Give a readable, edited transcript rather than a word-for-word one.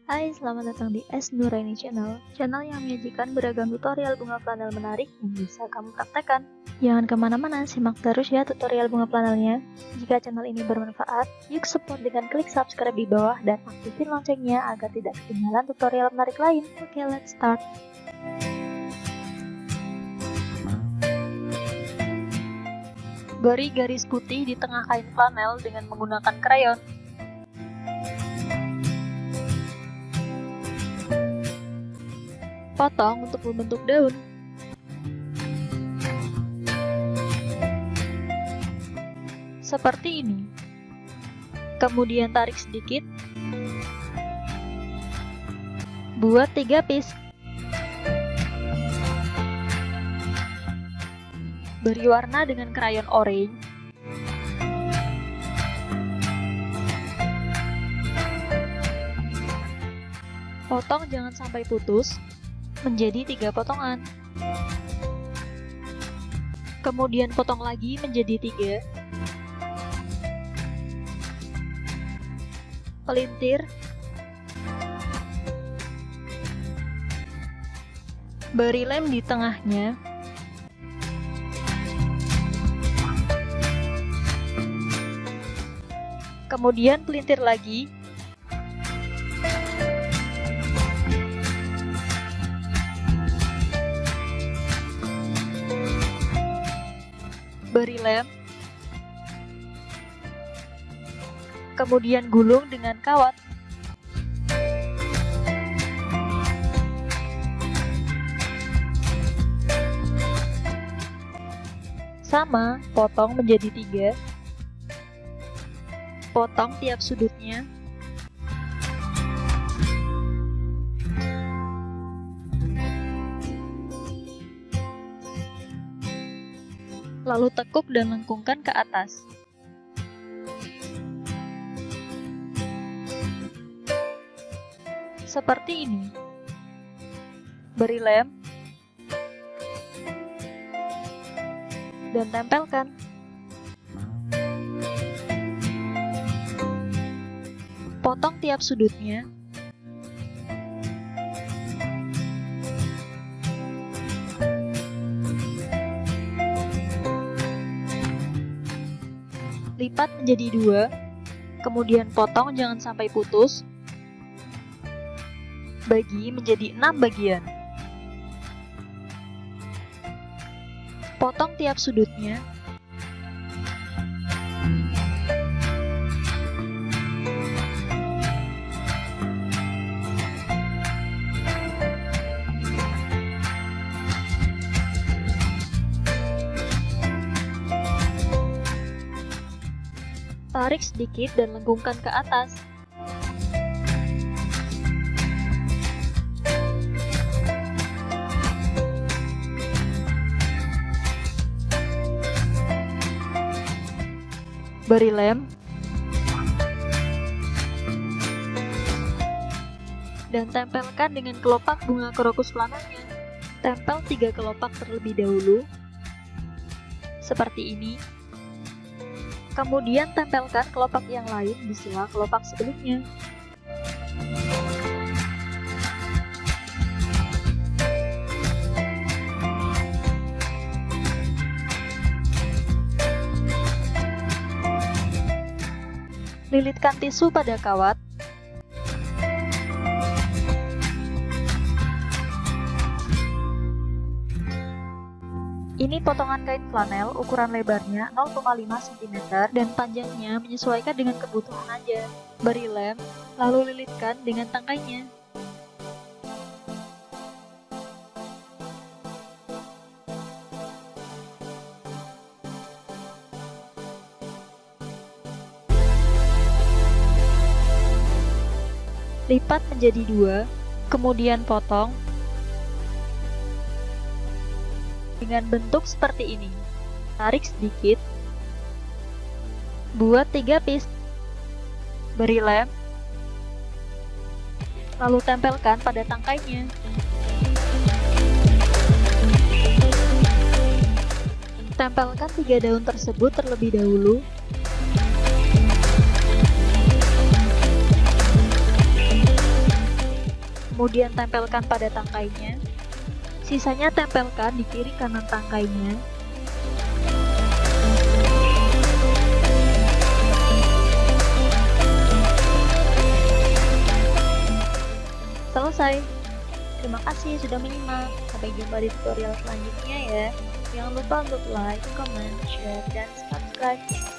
Hai, selamat datang di S Nuraini Channel, channel yang menyajikan beragam tutorial bunga flanel menarik yang bisa kamu praktekkan. Jangan kemana-mana, simak terus ya tutorial bunga flanelnya. Jika channel ini bermanfaat, yuk support dengan klik subscribe di bawah dan aktifin loncengnya agar tidak ketinggalan tutorial menarik lain. Oke, let's start. Beri garis putih di tengah kain flanel dengan menggunakan krayon. Potong untuk membentuk daun. Seperti ini. Kemudian tarik sedikit. Buat 3 piece. Beri warna dengan krayon oranye. Potong jangan sampai putus. Menjadi 3 potongan. Kemudian potong lagi menjadi 3. Pelintir. Beri lem di tengahnya. Kemudian pelintir lagi. Beri lem, kemudian gulung dengan kawat. Sama, potong menjadi 3. Potong tiap sudutnya. Lalu tekuk dan lengkungkan ke atas. Seperti ini. Beri lem dan tempelkan. Potong tiap sudutnya. Lipat menjadi 2, kemudian potong jangan sampai putus. Bagi menjadi 6 bagian. Potong tiap sudutnya. Tarik sedikit dan lengkungkan ke atas. Beri lem. Dan tempelkan dengan kelopak bunga krokus flanelnya. Tempel 3 kelopak terlebih dahulu. Seperti ini. Kemudian tempelkan kelopak yang lain di sela kelopak sebelumnya. Lilitkan tisu pada kawat. Ini potongan kain flanel, ukuran lebarnya 0,5 cm dan panjangnya menyesuaikan dengan kebutuhan aja. Beri lem, lalu lilitkan dengan tangkainya. Lipat menjadi 2, kemudian potong. Dengan bentuk seperti ini. Tarik sedikit. Buat 3 piece. Beri lem. Lalu tempelkan pada tangkainya. Tempelkan 3 daun tersebut terlebih dahulu. kemudian tempelkan pada tangkainya. Sisanya tempelkan di kiri kanan tangkainya. Selesai. Terima kasih sudah menyimak. Sampai jumpa di tutorial selanjutnya ya. Jangan lupa untuk like, comment, share, dan subscribe.